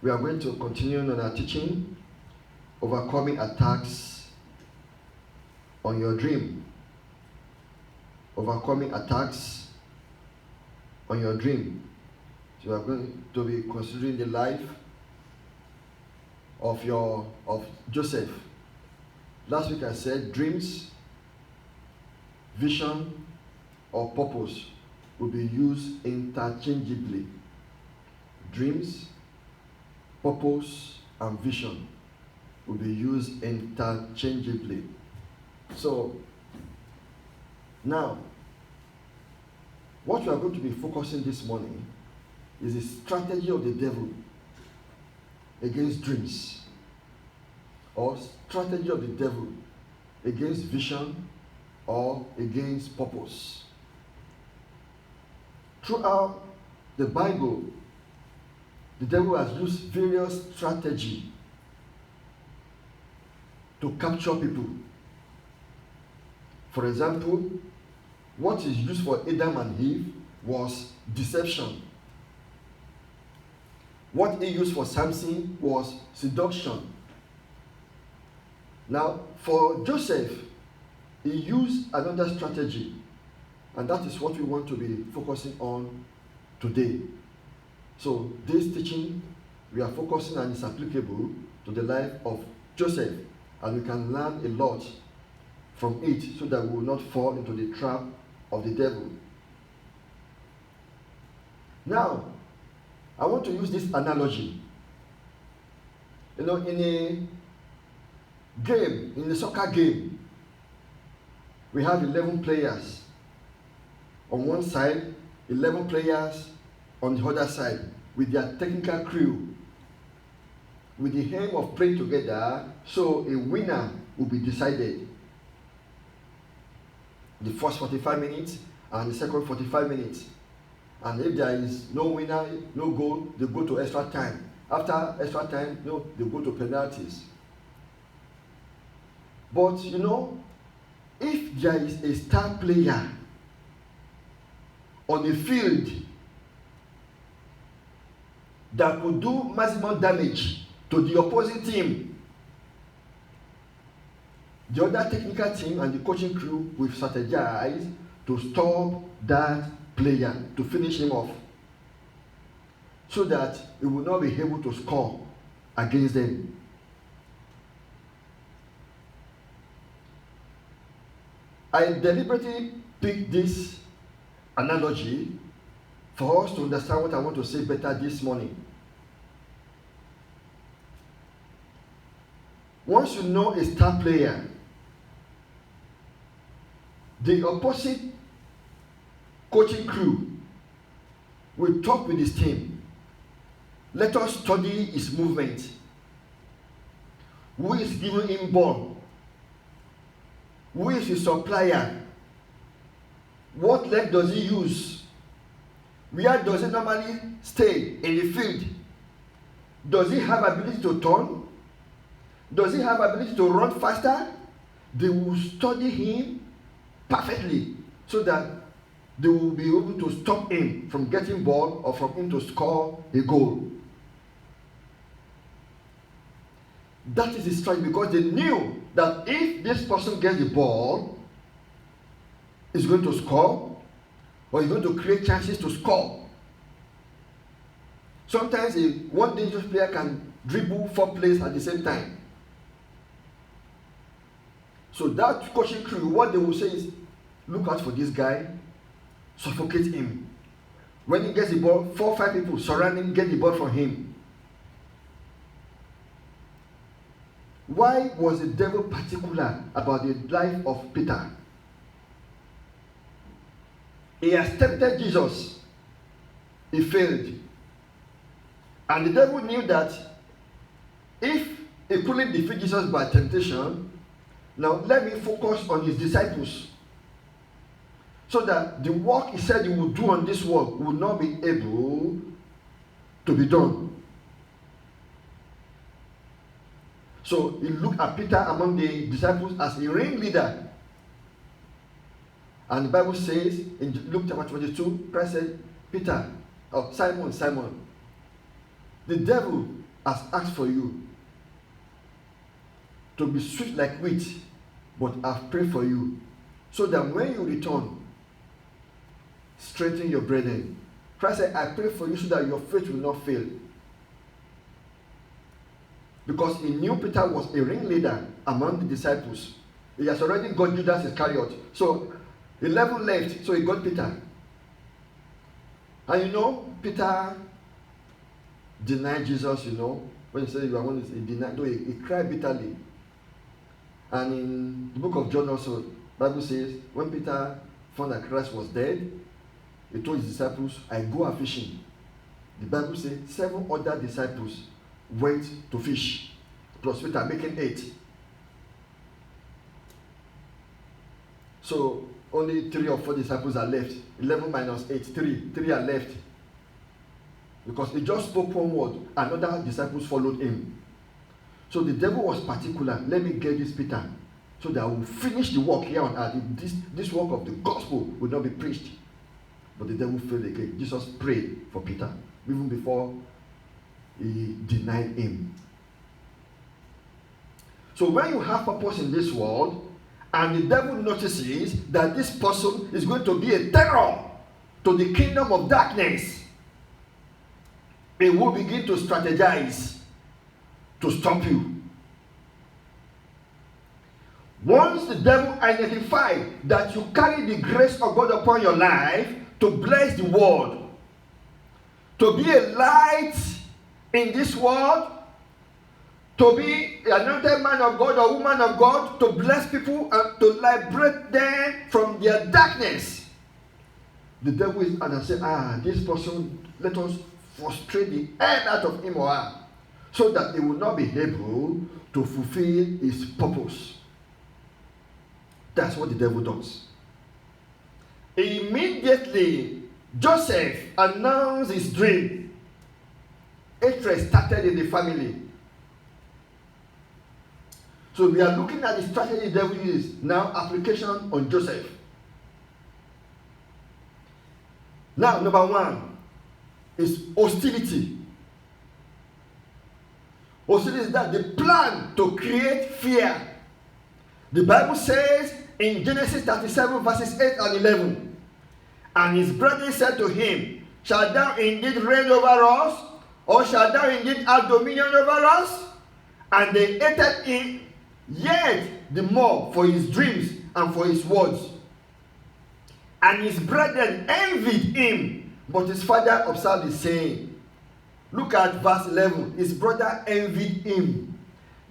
We are going to continue on our teaching, overcoming attacks on your dream. Overcoming attacks on your dream. So we are going to be considering the life of Joseph. Last week I said dreams, vision, or purpose will be used interchangeably. Dreams, purpose, and vision will be used interchangeably. So now, what we are going to be focusing this morning is the strategy of the devil against dreams, or strategy of the devil against vision or against purpose. Throughout the Bible, the devil has used various strategies to capture people. For example, what is used for Adam and Eve was deception. What he used for Samson was seduction. Now, for Joseph, he used another strategy, and that is what we want to be focusing on today. So, this teaching, we are focusing on is applicable to the life of Joseph, and we can learn a lot from it so that we will not fall into the trap of the devil. Now, I want to use this analogy. In a game, in a soccer game, we have 11 players on one side, 11 players on the other side, with their technical crew, with the aim of playing together, so a winner will be decided. The first 45 minutes and the second 45 minutes. And if there is no winner, no goal, they go to extra time. After extra time, they go to penalties. But if there is a star player on the field that could do maximum damage to the opposing team, the other technical team and the coaching crew will strategize to stop that player, to finish him off, so that he will not be able to score against them. I deliberately picked this analogy for us to understand what I want to say better this morning. Once you know a star player, the opposite coaching crew will talk with his team. Let us study his movement. Who is giving him ball? Who is his supplier? What leg does he use? Where does he normally stay in the field? Does he have ability to turn? Does he have ability to run faster? They will study him perfectly so that they will be able to stop him from getting ball or from him to score a goal. That is the strategy, because they knew that if this person gets the ball, he's going to score, or he's going to create chances to score. Sometimes one dangerous player can dribble 4 players at the same time. So that coaching crew, what they will say is, look out for this guy, suffocate him. When he gets the ball, 4 or 5 people surround him, get the ball from him. Why was the devil particular about the life of Peter? He has tempted Jesus. He failed. And the devil knew that if he couldn't defeat Jesus by temptation, now let me focus on his disciples, so that the work he said he would do on this world will not be able to be done. So he looked at Peter among the disciples as a ringleader. And the Bible says in Luke chapter 22, Christ said, Peter, Simon, the devil has asked for you to be sweet like wheat, but I've prayed for you, so that when you return, strengthen your brethren. Christ said, I pray for you so that your faith will not fail. Because he knew Peter was a ringleader among the disciples. He has already got Judas Iscariot. So 11 left, so he got Peter. And Peter denied Jesus, when he said you are one, he denied, though he cried bitterly. And in the book of John also, the Bible says, when Peter found that Christ was dead, he told his disciples, I go a fishing. The Bible says 7 other disciples went to fish, plus Peter, making 8. So only 3 or 4 disciples are left. 11 minus 8, 3 are left. Because he just spoke one word, and other disciples followed him. So the devil was particular. Let me get this Peter, so that I will finish the work here on earth. This work of the gospel will not be preached. But the devil failed again. Jesus prayed for Peter, even before he denied him. So when you have purpose in this world, and the devil notices that this person is going to be a terror to the kingdom of darkness, he will begin to strategize to stop you. Once the devil identifies that you carry the grace of God upon your life to bless the world, to be a light in this world, to be an anointed man of God or woman of God, to bless people and to liberate them from their darkness, the devil is and say, this person, let us frustrate the end out of him or her, so that he will not be able to fulfill his purpose. That's what the devil does. Immediately, Joseph announced his dream. Hatred started in the family. So we are looking at the strategy the devil uses. Now, application on Joseph. Now, number 1 is hostility. Hostility is that the plan to create fear. The Bible says in Genesis 37 verses 8 and 11, and his brethren said to him, shall thou indeed reign over us, or shall thou indeed have dominion over us? And they hated him yet the more for his dreams and for his words. And his brethren envied him, but his father observed the saying. Look at verse 11. His brother envied him.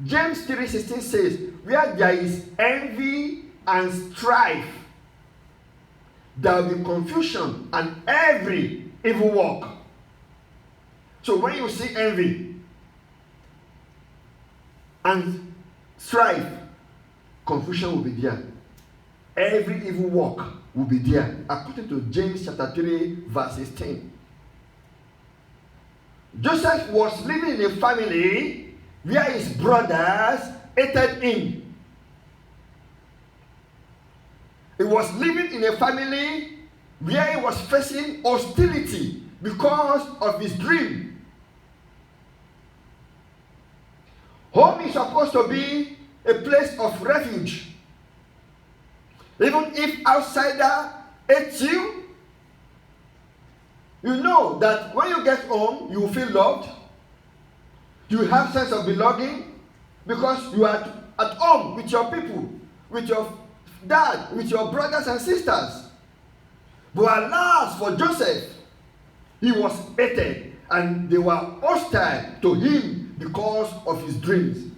James 3:16 says, where there is envy and strife, there will be confusion and every evil work. So when you see envy and strife, confusion will be there. Every evil work will be there, according to James chapter 3 verse 16. Joseph was living in a family where his brothers hated him. He was living in a family where he was facing hostility because of his dream. Home is supposed to be a place of refuge. Even if outsider hates you, you know that when you get home, you will feel loved. You will have sense of belonging because you are at home with your people, with your dad, with your brothers and sisters. But alas for Joseph, he was hated and they were hostile to him because of his dreams.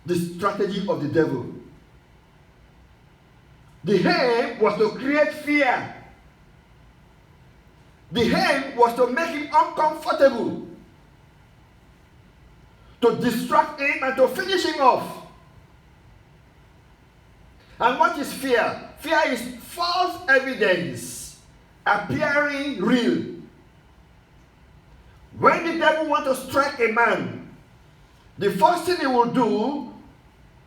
The strategy of the devil. The aim was to create fear. The aim was to make him uncomfortable, to distract him and to finish him off. And what is fear? Fear is false evidence appearing real. When the devil wants to strike a man, the first thing he will do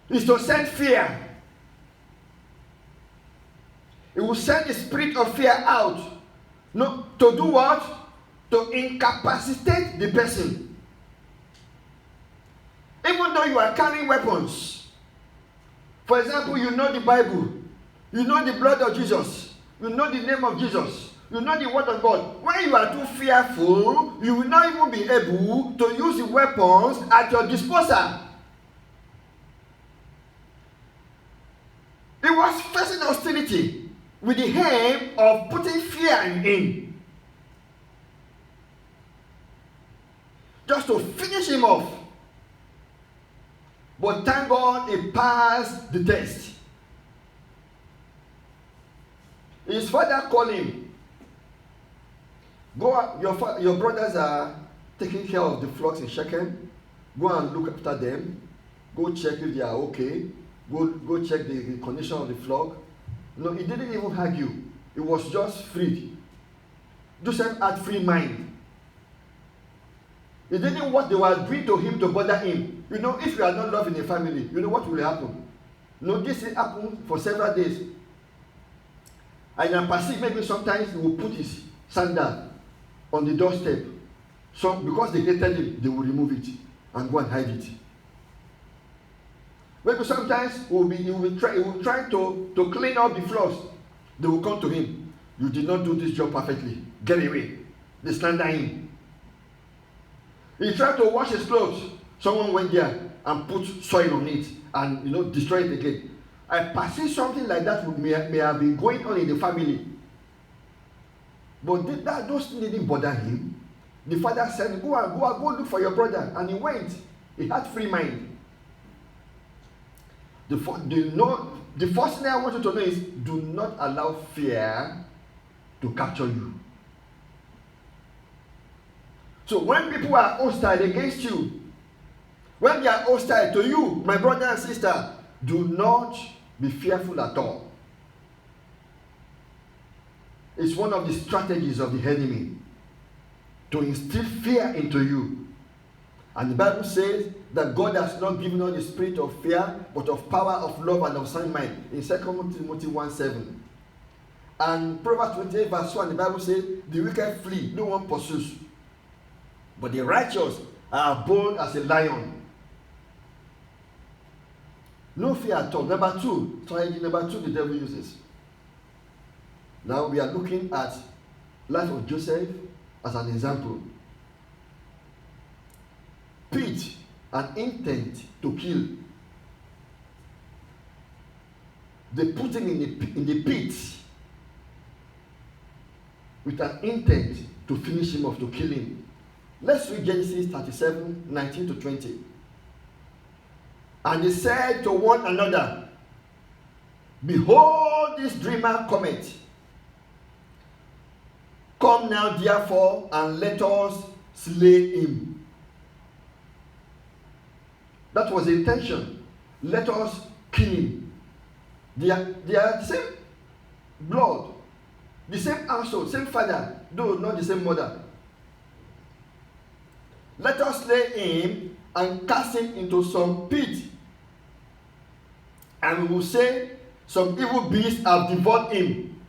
is to send fear. He will send the spirit of fear out. No, to do what? to incapacitate the person. Even though you are carrying weapons. For example, you know the Bible. You know the blood of Jesus. You know the name of Jesus. You know the word of God. When you are too fearful, you will not even be able to use the weapons at your disposal. He was facing hostility with the aim of putting fear in him. Just to finish him off. But thank God he passed the test. His father called him. Go, your brothers are taking care of the flocks in Shechem. Go and look after them. Go check if they are okay. Go check the condition of the flock. No, he didn't even argue. He was just freed. Joseph had free mind. He didn't what they were doing to him to bother him. You know, if you are not loved in a family, you know what will happen. No, this will happen for several days. And I perceive maybe sometimes he will put his sandal on the doorstep. So because they hated him, they will remove it and go and hide it. Maybe sometimes he will try to clean up the floors. They will come to him. You did not do this job perfectly. Get away. They slander him. He tried to wash his clothes. Someone went there and put soil on it and destroy it again. I perceive something like that may have been going on in the family. But those things didn't bother him. The father said, go look for your brother. And he went. He had free mind. The first thing I want you to know is, do not allow fear to capture you. So when people are hostile against you, when they are hostile to you, my brother and sister, do not be fearful at all. It's one of the strategies of the enemy to instill fear into you. And the Bible says that God has not given us the spirit of fear, but of power, of love, and of sound mind. In 2 Timothy 1:7. And Proverbs 28 verse 1, the Bible says, the wicked flee, no one pursues. But the righteous are bold as a lion. No fear at all. Number two, the devil uses. Now we are looking at life of Joseph as an example. Pit, an intent to kill. They put him in the pit with an intent to finish him off, to kill him. Let's read Genesis 37, 19 to 20. And they said to one another, behold, this dreamer cometh. Come now, therefore, and let us slay him. That was the intention. Let us kill him. They are the same blood, the same household, same father, though not the same mother. Let us slay him and cast him into some pit. And we will say, some evil beasts have devoured him.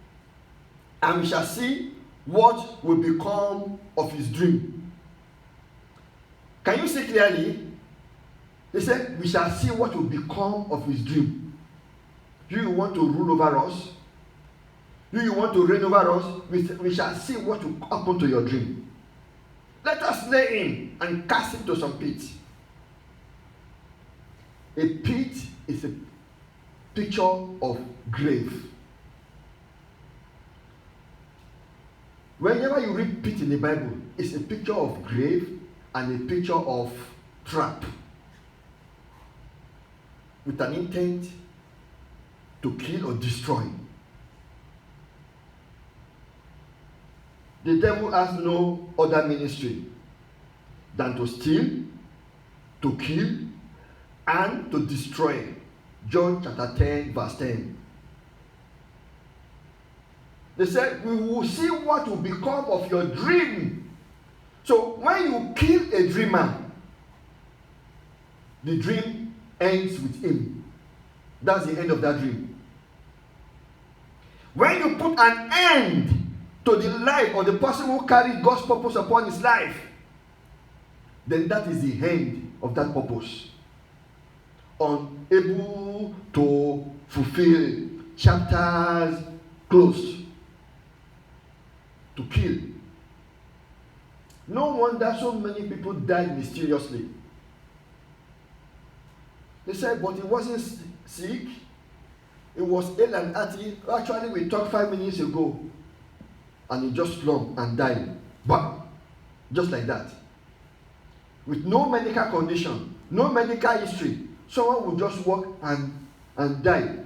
And we shall see what will become of his dream. Can you see clearly? He said, we shall see what will become of his dream. Do you want to rule over us? Do you want to reign over us? We shall see what will happen to your dream. Let us slay him and cast him to some pit. A pit is a picture of grave. Whenever you read pit in the Bible, it's a picture of grave and a picture of trap, with an intent to kill or destroy. The devil has no other ministry than to steal, to kill, and to destroy. John chapter 10, verse 10. They said, we will see what will become of your dream. So when you kill a dreamer, the dream ends with him. That's the end of that dream. When you put an end to the life of the person who carried God's purpose upon his life, then that is the end of that purpose. Unable to fulfill, chapters closed. To kill. No wonder so many people died mysteriously. They said, but he wasn't sick. It was ill and hearty. Actually, we talked 5 minutes ago. And he just slumped and died. Bam! Just like that. With no medical condition, no medical history. Someone would just walk and die.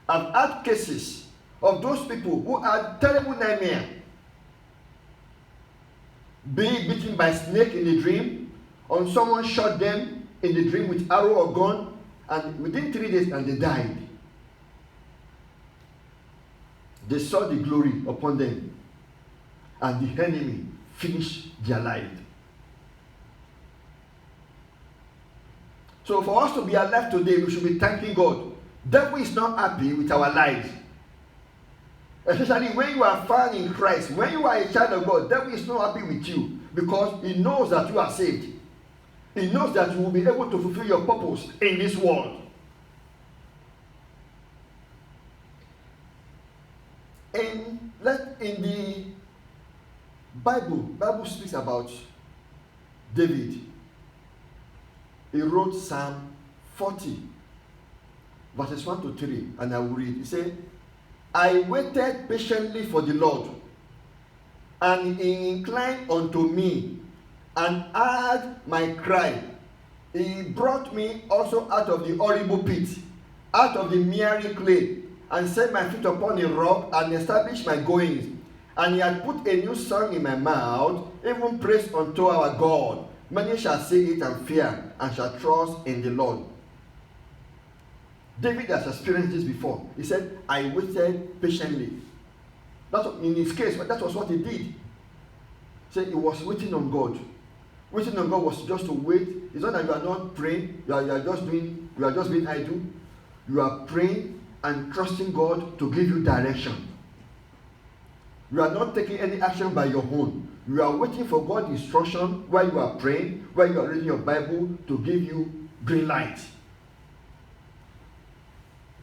I've had cases of those people who had terrible nightmare. Being bitten by a snake in the dream, or someone shot them in the dream with arrow or gun, and within 3 days and they died. They saw the glory upon them, and the enemy finished their life. So for us to be alive today, we should be thanking God. Devil is not happy with our lives. Especially when you are found in Christ, when you are a child of God, devil is not happy with you because he knows that you are saved. He knows that you will be able to fulfill your purpose in this world. In the Bible speaks about David. He wrote Psalm 40, verses 1 to 3, and I will read. He said, I waited patiently for the Lord, and he inclined unto me, and heard my cry. He brought me also out of the horrible pit, out of the miry clay, and set my feet upon a rock, and established my goings. And he had put a new song in my mouth, even praise unto our God. Many shall see it and fear, and shall trust in the Lord. David has experienced this before. He said, I waited patiently. In his case, that was what he did. He said he was waiting on God. Waiting on God was just to wait. It's not that you are not praying, you are just being idle. You are praying and trusting God to give you direction. You are not taking any action by your own. You are waiting for God's instruction while you are praying, while you are reading your Bible, to give you green light.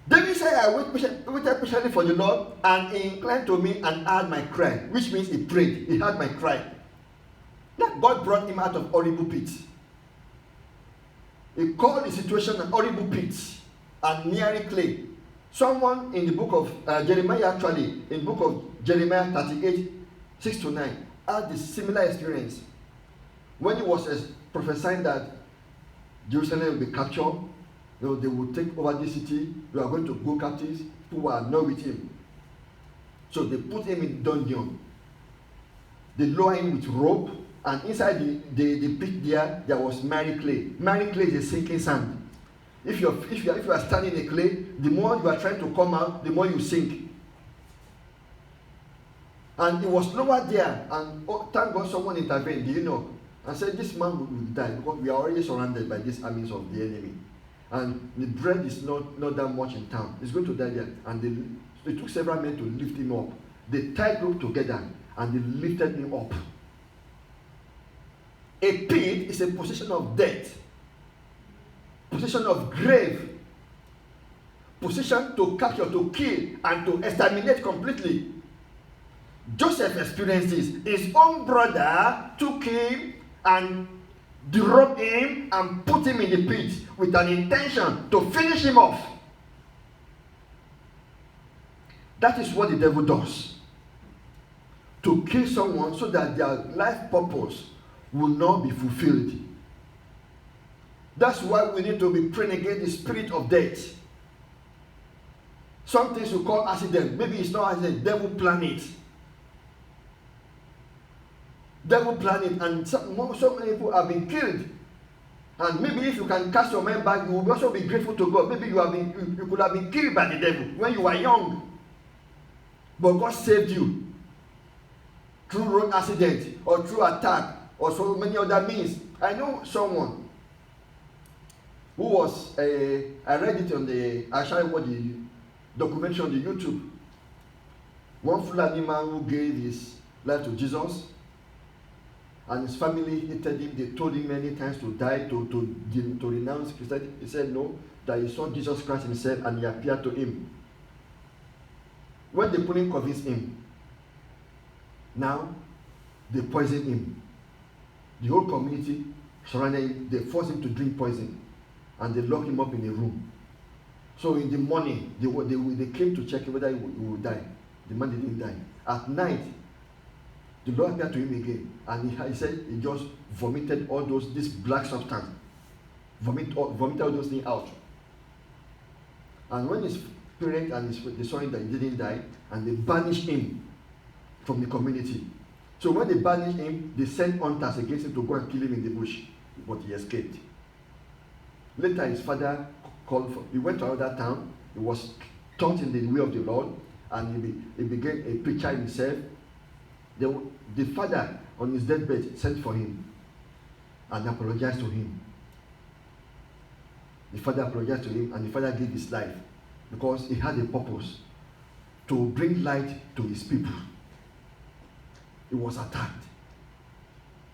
David said, I waited patiently for the Lord, and he inclined to me and heard my cry, which means he prayed. He heard my cry. That God brought him out of horrible pits. He called the situation an horrible pit and miry clay. Someone in the book of Jeremiah, actually, in the book of Jeremiah 38, 6 to 9, had this similar experience. When he was prophesying that Jerusalem will be captured, they will take over this city, we are going to go captives, people are not with him. So they put him in dungeon. They lower him with rope, and inside the pit there was miry clay. Miry clay is a sinking sand. If you are standing in the clay, the more you are trying to come out, the more you sink. And it was lowered there, and thank God someone intervened, and said, this man will die because we are already surrounded by these armies of the enemy. And the bread is not that much in town. He's going to die there. And they took several men to lift him up. They tied rope together and they lifted him up. A pit is a position of death, position of grave, position to capture, to kill, and to exterminate completely. Joseph experienced this. His own brother took him and derobed him and put him in the pit with an intention to finish him off. That is what the devil does. To kill someone so that their life purpose will not be fulfilled. That's why we need to be praying against the spirit of death. Some things we call accident. Maybe it's not accident. Devil plan it. Devil plan it, and so many people have been killed. And maybe if you can cast your mind back, you will also be grateful to God. Maybe you could have been killed by the devil when you were young, but God saved you through road accident or through attack or so many other means. I know someone who was I read it on I shared what the documentary on the YouTube. One Fulani man who gave his life to Jesus, and his family hated him. They told him many times to die, to renounce Christianity. He said no, that he saw Jesus Christ himself and he appeared to him. When they couldn't convince him, now they poisoned him. The whole community surrounded him. They forced him to drink poison, and they locked him up in a room. So in the morning, they came to check whether he would die. The man didn't die. At night, the Lord appeared to him again, and he said he just vomited all this black substance, vomited all those things out. And when his parents and they saw him that he didn't die, and they banished him from the community. So when they banished him, they sent hunters against him to go and kill him in the bush, but he escaped. Later, his father he went to another town. He was taught in the way of the Lord, and he became a preacher himself. The father on his deathbed sent for him and apologized to him. The father apologized to him, and the father gave his life because he had a purpose to bring light to his people. He was attacked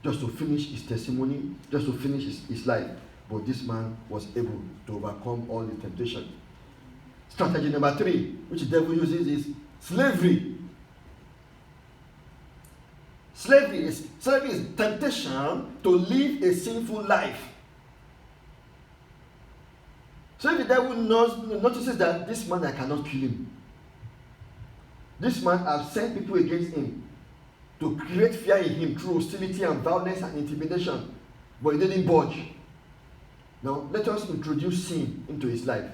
just to finish his testimony, just to finish his life. But this man was able to overcome all the temptation. Strategy number 3, which the devil uses, is slavery. Slavery is temptation to live a sinful life. So if the devil notices that this man, I cannot kill him. This man has sent people against him to create fear in him through hostility and violence and intimidation, but he didn't budge. Now let us introduce sin into his life,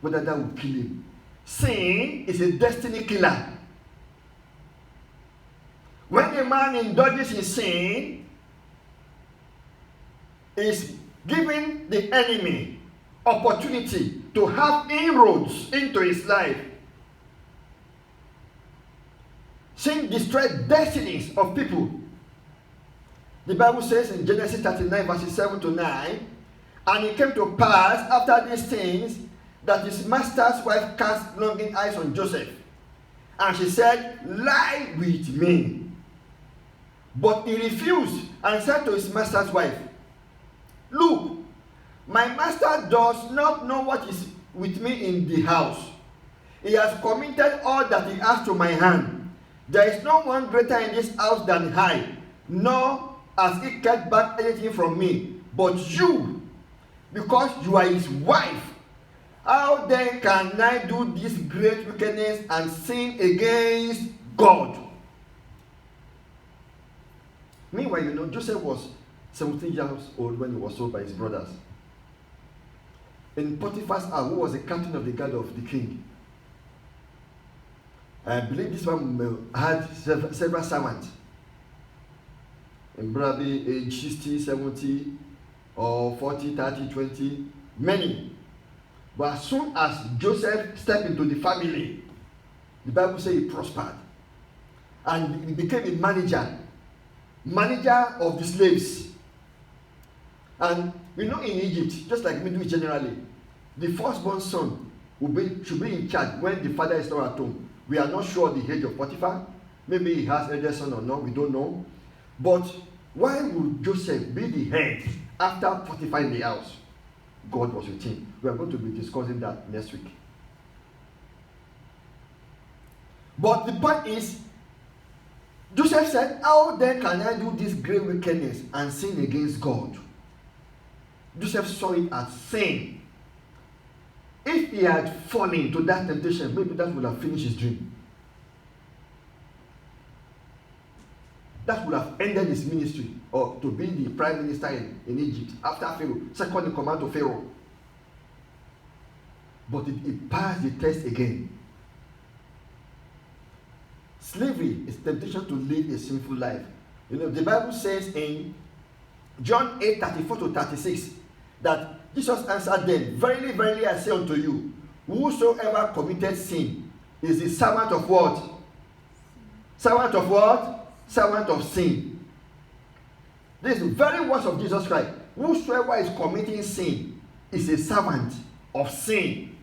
whether that will kill him. Sin is a destiny killer. When a man indulges in sin, is giving the enemy opportunity to have inroads into his life. Sin destroys destinies of people. The Bible says in Genesis 39 verses 7 to 9, and it came to pass after these things that his master's wife cast longing eyes on Joseph, and she said, lie with me. But he refused and said to his master's wife, look, my master does not know what is with me in the house. He has committed all that he has to my hand. There is no one greater in this house than I, nor has he kept back anything from me. But you, because you are his wife, how then can I do this great wickedness and sin against God? Meanwhile, Joseph was 17 years old when he was sold by his brothers. In Potiphar's house, who was the captain of the guard of the king, I believe this one had several servants. In probably age 60, 70, or 40, 30, 20, many. But as soon as Joseph stepped into the family, the Bible says he prospered. And he became a manager of the slaves. And in Egypt, just like we do generally, the firstborn son should be in charge when the father is not at home. We are not sure the age of Potiphar. Maybe he has elder son or not, we don't know. But why would Joseph be the head after Potiphar in the house? God was with him. We are going to be discussing that next week. But the point is, Joseph said, how then can I do this great wickedness and sin against God? Joseph saw it as sin. If he had fallen to that temptation, maybe that would have finished his dream. That would have ended his ministry, or to be the prime minister in Egypt after Pharaoh, second in command to Pharaoh. But it passed the test again. Slavery is temptation to live a sinful life. The Bible says in John 8:34 to 36 that Jesus answered them, verily, verily, I say unto you, whosoever committed sin is the servant of what? Servant of what? Servant of sin. This is the very words of Jesus Christ. Whosoever is committing sin is a servant of sin.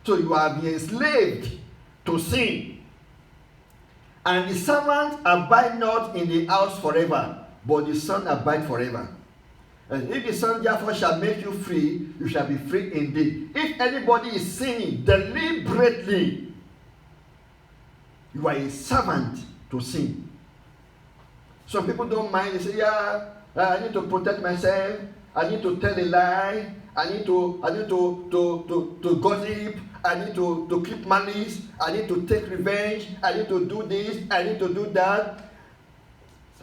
So you are being enslaved to sin. And the servant abide not in the house forever, but the Son abide forever. And if the Son therefore shall make you free, you shall be free indeed. If anybody is sinning deliberately, you are a servant to sin. Some people don't mind. They say, yeah, I need to protect myself. I need to tell a lie. I need to gossip. I need to keep malice. I need to take revenge. I need to do this. I need to do that.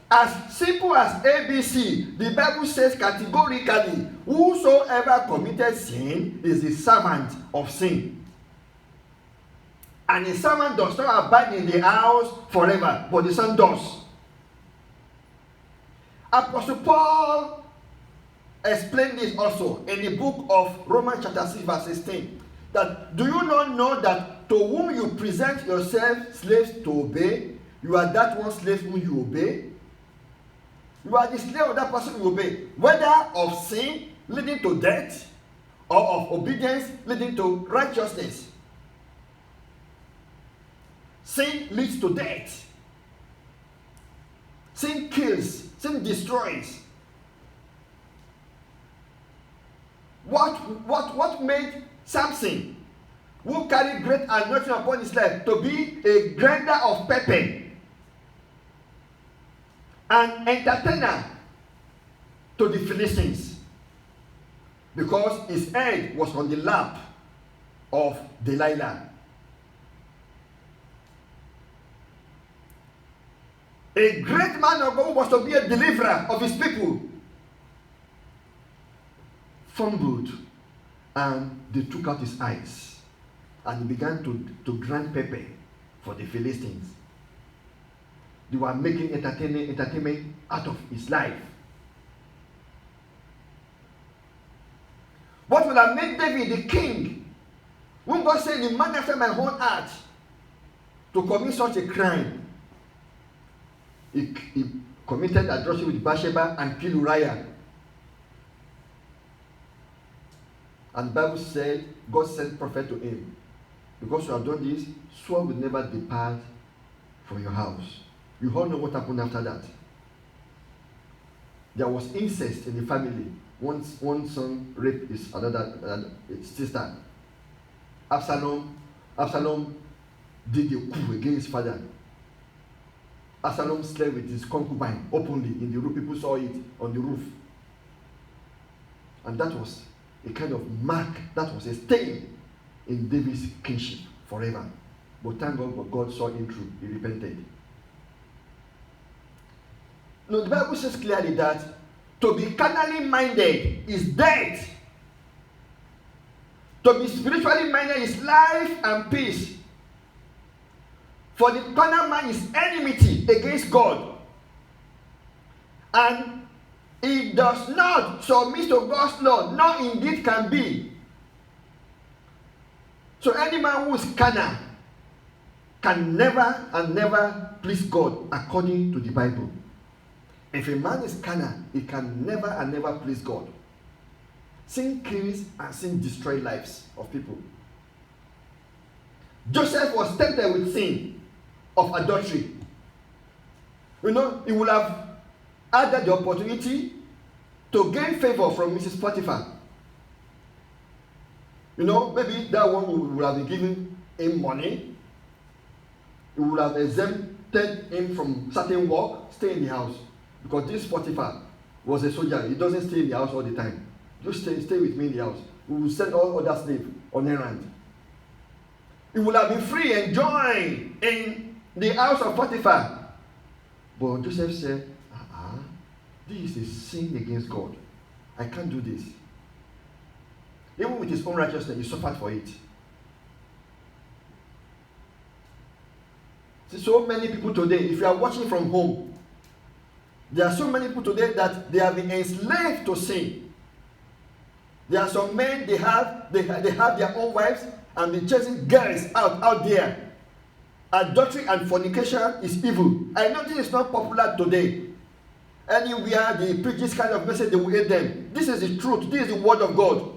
As simple as ABC, the Bible says categorically, whosoever committed sin is a servant of sin. And the servant does not abide in the house forever, but the Son does. Apostle Paul explained this also in the book of Romans chapter 6 verse 16. That do you not know that to whom you present yourselves slaves to obey, you are that one slave whom you obey? You are the slave of that person you obey, whether of sin leading to death or of obedience leading to righteousness. Sin leads to death. Sin kills. Sin destroys. What made Samson, who carried great anointing upon his life, to be a grinder of pepper, an entertainer to the Philistines? Because his head was on the lap of Delilah. A great man of God was to be a deliverer of his people. Fumbled, and they took out his eyes, and he began to grind pepper for the Philistines. They were making entertainment out of his life. What would have made David the king, when God said, the man after my own heart, to commit such a crime? He committed adultery with Bathsheba and killed Uriah. And the Bible said, God sent prophet to him. Because you have done this, sword will never depart from your house. You all know what happened after that. There was incest in the family. One son raped his sister. Absalom did a coup against his father. Absalom slept with his concubine openly in the roof. People saw it on the roof. And that was a kind of mark, that was a stain in David's kingship forever. But thank God, God saw him through. He repented. Now, the Bible says clearly that to be carnally minded is death. To be spiritually minded is life and peace. For the carnal man is enmity against God. And he does not submit to God's law, nor indeed can be. So any man who is carnal can never and never please God according to the Bible. If a man is carnal, he can never and never please God. Sin kills and sin destroys lives of people. Joseph was tempted with sin of adultery. He would have had the opportunity to gain favor from Mrs. Potiphar. Maybe that one would have been giving him money. He would have exempted him from certain work, stay in the house. Because this Potiphar was a soldier. He doesn't stay in the house all the time. Just stay with me in the house. We will send all other slaves on errand. He would have been free and join in the house of Potiphar. But Joseph said, this is a sin against God. I can't do this. Even with his own righteousness, he suffered for it. See, so many people today, if you are watching from home, there are so many people today that they have been enslaved to sin. There are some men, they have their own wives and they're chasing girls out there. Adultery and fornication is evil. I know this is not popular today. Anywhere they preach this kind of message, they will hate them. This is the truth. This is the word of God.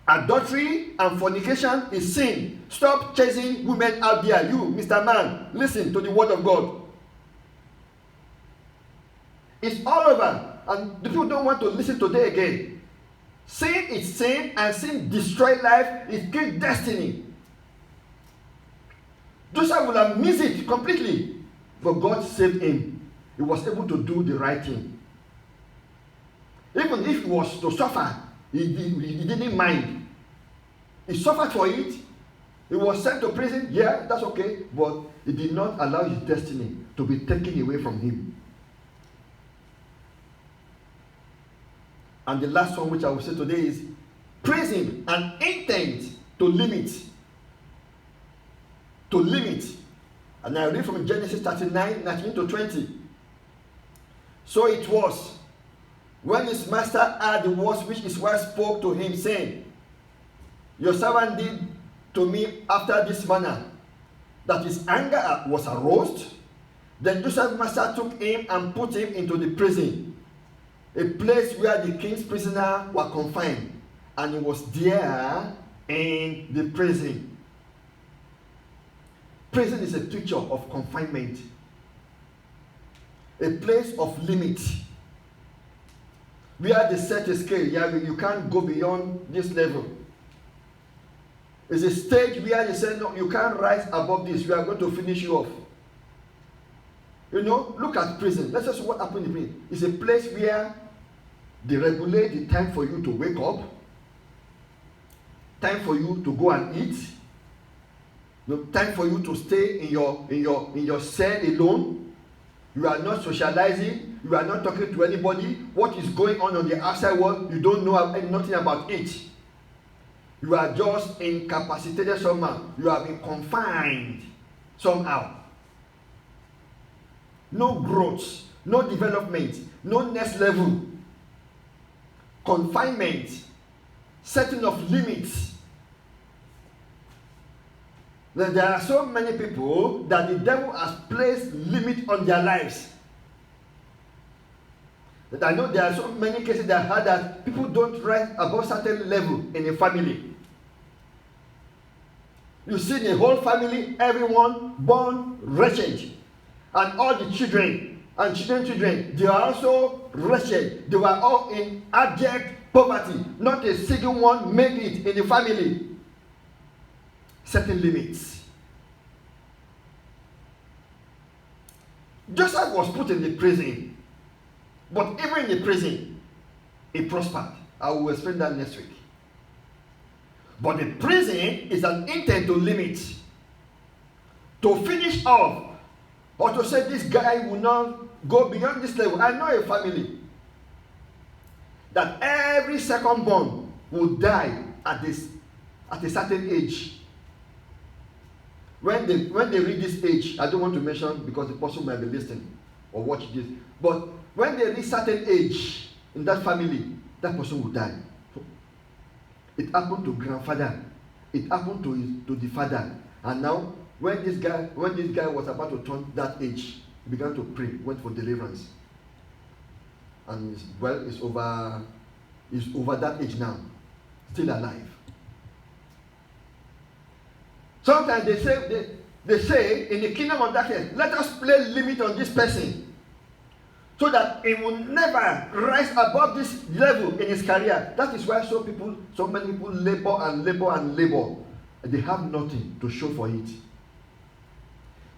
Adultery and fornication is sin. Stop chasing women out there. You, Mr. Man, listen to the word of God. It's all over, and the people don't want to listen today again. Sin is sin, and sin destroys life. It kills destiny. Joseph would have missed it completely, but God saved him. He was able to do the right thing. Even if he was to suffer, he didn't mind. He suffered for it. He was sent to prison. Yeah, that's okay. But he did not allow his destiny to be taken away from him. And the last one which I will say today is praising an intent to limit. To limit. And I read from Genesis 39, 19 to 20. So it was, when his master heard the words which his wife spoke to him, saying, your servant did to me after this manner, that his anger was aroused. Then Joseph's master took him and put him into the prison, a place where the king's prisoners were confined, and he was there in the prison. Prison is a picture of confinement, a place of limit, where they set a scale. Yeah, you can't go beyond this level. It's a stage where they say, no, you can't rise above this. We are going to finish you off. You know, look at prison. Let's just what happened in prison. It's a place where they regulate the time for you to wake up, time for you to go and eat, time for you to stay in your cell alone. You are not socializing. You are not talking to anybody. What is going on the outside world, you don't know nothing about it. You are just incapacitated somehow. You have been confined somehow. No growth, no development, no next level. Confinement, setting of limits. There are so many people that the devil has placed limit on their lives. That I know there are so many cases that I heard that people don't rise above certain level in a family. You see the whole family, everyone born wretched. And all the children and children, they are also wretched. They were all in abject poverty. Not a single one made it in the family. Certain limits. Joseph was put in the prison. But even in the prison, he prospered. I will explain that next week. But the prison is an intent to limit. To finish off. Or to say this guy will not go beyond this level. I know a family that every second born will die at a certain age. When they reach this age, I don't want to mention because the person might be listening or watch this. But when they reach certain age in that family, that person will die. So it happened to grandfather. It happened to the father. And now, when this guy was about to turn that age, he began to pray, went for deliverance. And he's over that age now, still alive. Sometimes they say in the kingdom of darkness, let us place limit on this person so that he will never rise above this level in his career. That is why so many people labor and labor and labor. And they have nothing to show for it.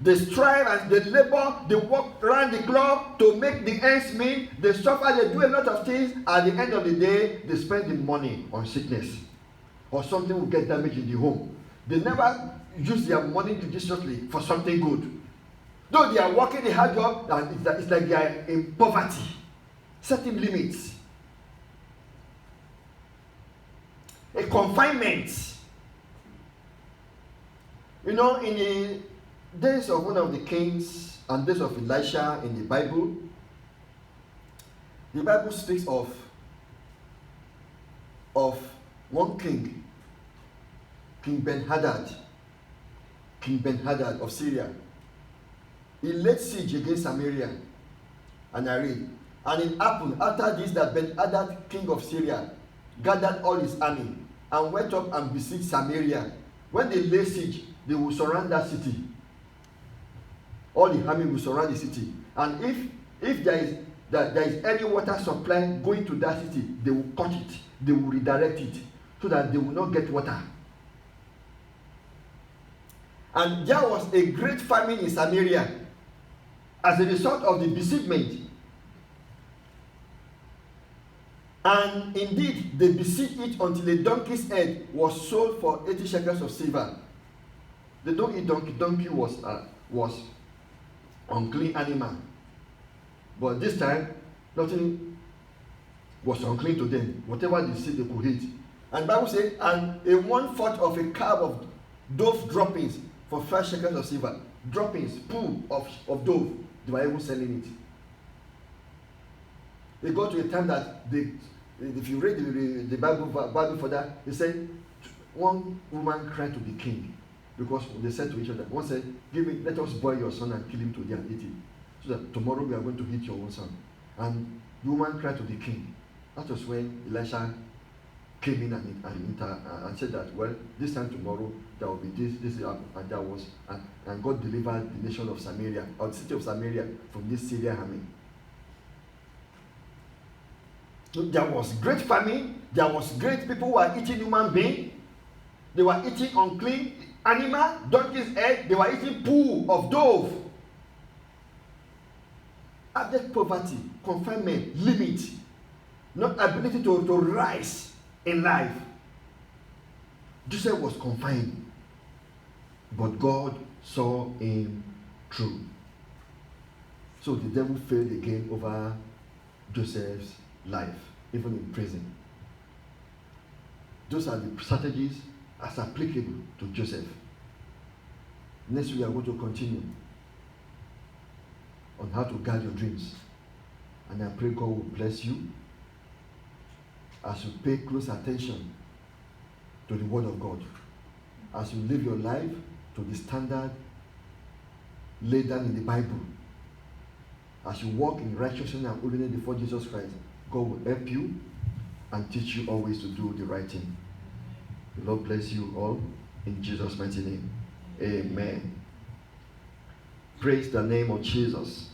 They strive and they labor, they work around the clock to make the ends meet, they suffer, they do a lot of things. At the end of the day, they spend the money on sickness. Or something will get damaged in the home. They never use their money judiciously for something good. Though they are working a hard job, it's like they are in poverty. Setting limits. A confinement. You know, in the days of one of the kings and days of Elisha in the Bible speaks of one king, King Ben-Hadad of Syria. He laid siege against Samaria. And I read, and it happened after this that Ben-Hadad, king of Syria, gathered all his army and went up and besieged Samaria. When they lay siege, they will surround that city. All the army will surround the city. And if there is any water supply going to that city, they will cut it. They will redirect it so that they will not get water. And there was a great famine in Samaria as a result of the besiegement. And indeed, they besieged it until a donkey's head was sold for 80 shekels of silver. The donkey was unclean animal. But this time, nothing was unclean to them. Whatever they see, they could eat. And the Bible says, and a 1/4 of a cab of dove droppings for 5 shekels of silver. Droppings, pool of dove. They were even selling it. They got to a time that if you read the Bible for that, they said one woman cried to the king because they said to each other, one said, let us boil your son and kill him today and eat him, so that tomorrow we are going to eat your own son. And the woman cried to the king. That was when Elisha came in and said that, well, this time tomorrow there will be this, and that was, and God delivered the nation of Samaria, or the city of Samaria, from this Syrian army. So there was great famine. There was great people who were eating human being. They were eating unclean animal, donkey's head. They were eating poo of dove. Abject poverty, confinement, limit, not ability to rise in life. Joseph was confined, but God saw him through. So the devil failed again over Joseph's life, even in prison. Those are the strategies as applicable to Joseph. Next week we are going to continue on how to guard your dreams. And I pray God will bless you as you pay close attention to the word of God, as you live your life to the standard laid down in the Bible, as you walk in righteousness and holiness before Jesus Christ. God will help you and teach you always to do the right thing. The Lord bless you all in Jesus' mighty name. Amen. Praise the name of Jesus.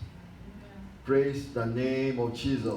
Praise the name of Jesus.